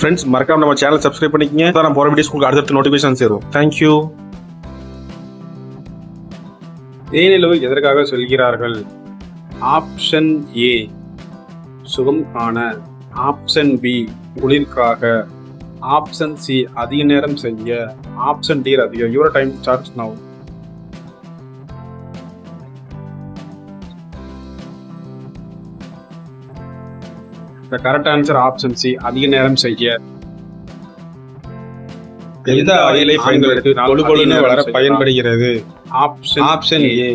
Friends மறக்காம நம்ம channel subscribe பண்ணிக்கங்க. நான் போற வீடியோஸ் உங்களுக்கு அடுத்த நோட்டிஃபிகேஷன் சேரும். தேங்க்யூ. தேனிலவு எதற்காக சொல்கிறார்கள்? ஆப்ஷன் ஏ சுகம் காண, ஆப்ஷன் பி குளிர்காக, ஆப்ஷன் சி அதிக நேரம் செய்ய, ஆப்ஷன் டி அதிக. Your time starts now. The correct answer option C அதிக நேரம் செய்ய. எந்த ஆயிலை பயன்படுத்தி கொழுகொழுன்னு வளர பயன்படுகிறது? ஆப்ஷன் ஏ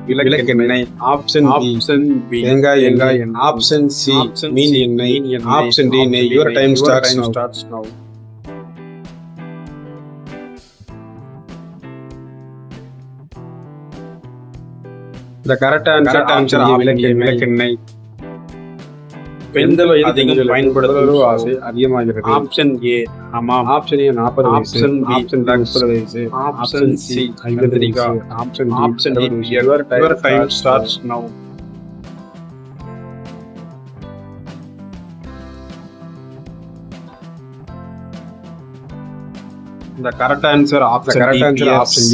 விளக்கெண்ணெய், ஆப்ஷன் பி தேங்காய் எண்ணெய், ஆப்ஷன் சி மீன் எண்ணெய், ஆப்ஷன் டி நெய். Your time starts now. The correct answer விளக்கெண்ணெய். பெண்கள் அதிகம் பயன்படுத்தும் ஆசை அதிகமாகிறது. ஆப்ஷன் ஏ ஆமாம், ஆப்ஷன் ஏ 40 வயசு, ஆப்ஷன் பி 30 வயசு, option C 50, option D. Your time starts now. The correct answer option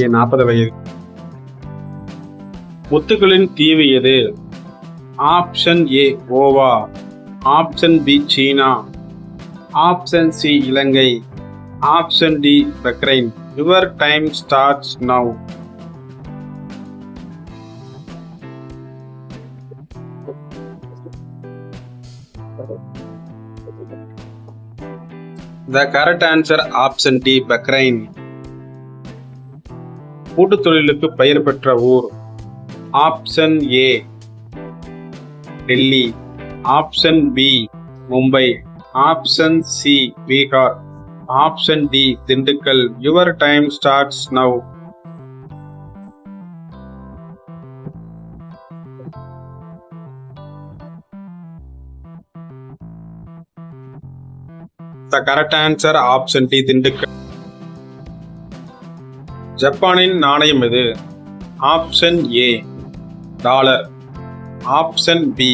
A 40 வயது. முத்துக்களின் தீவு எது? Option A Goa, option B China, option C Ilangai, option D Bahrain. Your time starts now. The correct answer option D Bahrain. கூட்டுத் தொழிலுக்கு பெயர் பெற்ற ஊர்? Option A Delhi, option B Mumbai, option C Bihar, option D Dindigul. Your time starts now. The correct answer option D Dindigul. ஜப்பானின் நாணயம் எது? Option A dollar, option B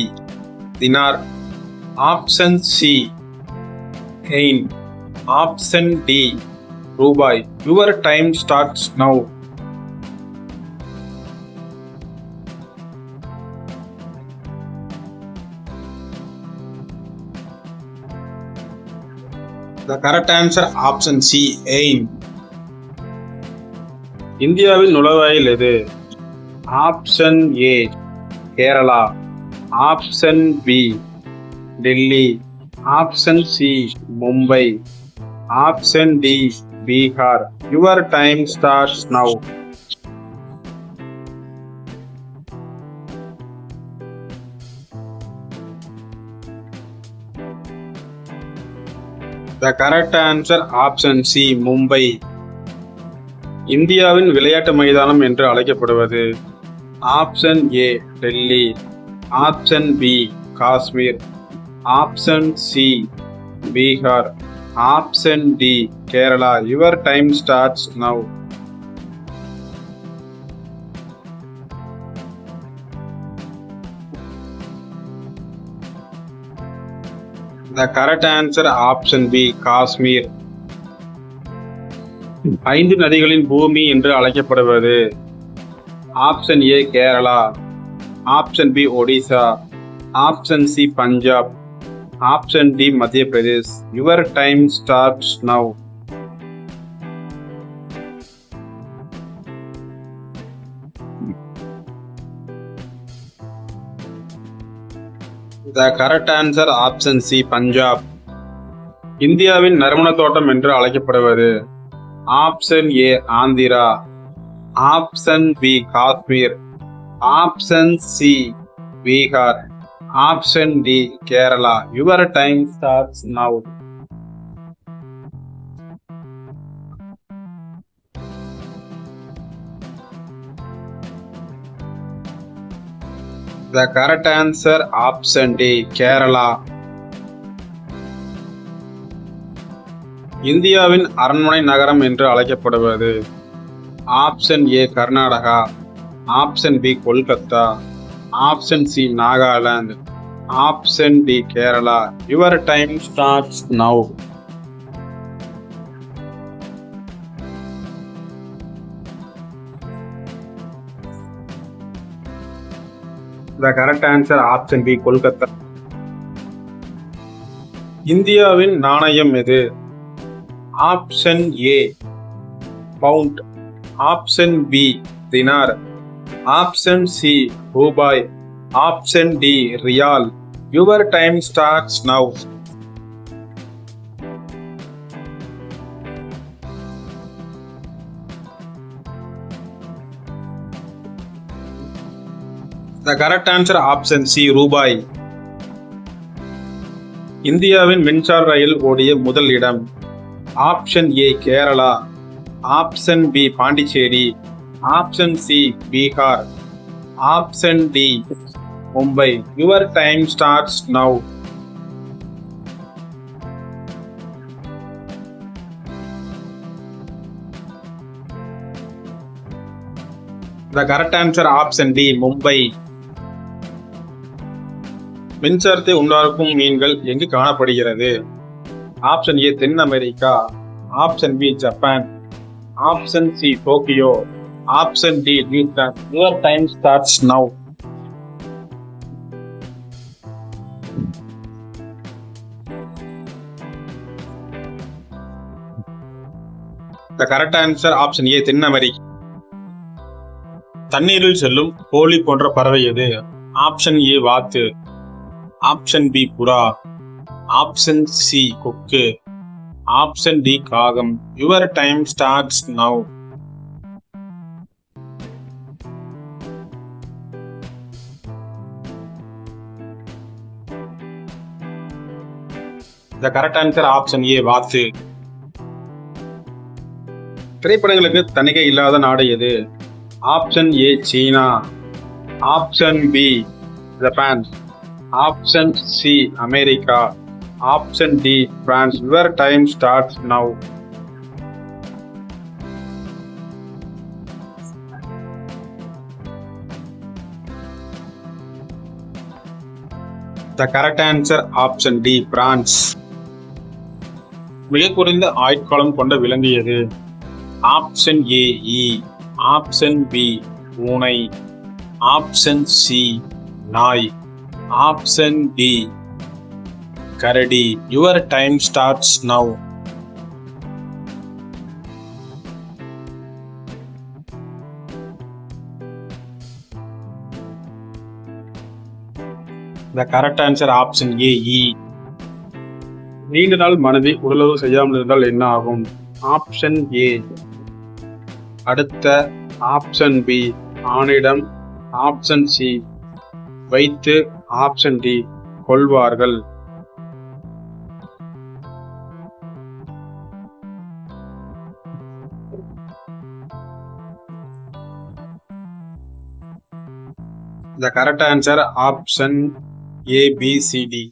தினார், option C கெயின், ஆப்ஷன் டி ரூபாய். Your time starts now. The correct answer option C எயின். இந்தியாவின் நுழைவாயில் எது? Option A Kerala, option B Delhi, option C Mumbai, option D Bihar. Your time starts now. The correct answer option C Mumbai. இந்தியாவின் விளையாட்டு மைதானம் என்று அழைக்கப்படுவது? Option A Delhi, option B Kashmir, option C Bihar, option D Kerala. Your time starts now. The correct answer option B Kashmir. 5 நதிகளின் பூமி என்று அழைக்கப்படுவது? Option A Kerala, option B Odisha, option C Punjab, option D Madhya Pradesh. Your time starts now. The correct answer option C Punjab. இந்தியாவின் நறுமண தோட்டம் என்று அழைக்கப்படுவது? Option A Andhra, option B Kashmir, option C Bihar, option D Kerala. Your time starts now. The correct answer option D Kerala. இந்தியாவின் அரண்மனை நகரம் என்று அழைக்கப்படுவது? Option A Karnataka, option B Kolkata, option C Nagaland, option D Kerala. Your time starts now. The correct answer option B Kolkata. இந்தியாவின் நாணயம் எது? Option A pound, option B தினார், option C ரூபாய், ஆப்ஷன் டி ரியால். Your time starts now. The correct answer option C ரூபாய். இந்தியாவின் மின்சார ரயில் ஓடிய முதல் இடம். Option A Kerala, option B Pondicherry, option C Bihar, option D Mumbai. Your time starts now. The correct answer option D Mumbai. மின்சாரத்தை உண்டாக்கும் மீன்கள் எங்கு காணப்படுகிறது? ஆப்ஷன் ஏ தென் America, option B Japan, option C Tokyo, option D New Zealand. Your time starts now. The correct answer option A தென் America. தண்ணீரில் செல்லும் கோழி போன்ற பறவை எது? ஆப்ஷன் ஏ வாத்து, ஆப்ஷன் பி புறா, ஆப்ஷன் சி கொக்கு, ஆப்ஷன் டி காகம். Your time starts now. The correct answer option A வாத்து. திரைப்படங்களுக்கு தணிக்கை இல்லாத நாடு எது? Option A China, option B Japan, option C America, option D France. Your time starts now. The correct answer option D France. மிக குறைந்த ஆயுட்காலம் கொண்ட விலங்கு எது? ஆப்ஷன் ஏ ஈ, ஆப்ஷன் பி பூனை, ஆப்ஷன் சி நாய், ஆப்ஷன் டி கரடி. Your time starts now. The correct answer option A ஈ. நீண்ட நாள் மனைவி உடலுறவு செய்யாமல் இருந்தால் என்ன ஆகும்? ஆப்ஷன் ஏ அடுத்த, ஆப்ஷன் பி ஆணிடம், ஆப்ஷன் சி வைத்து, ஆப்ஷன் டி கொள்வார்கள். The correct answer option A B C D.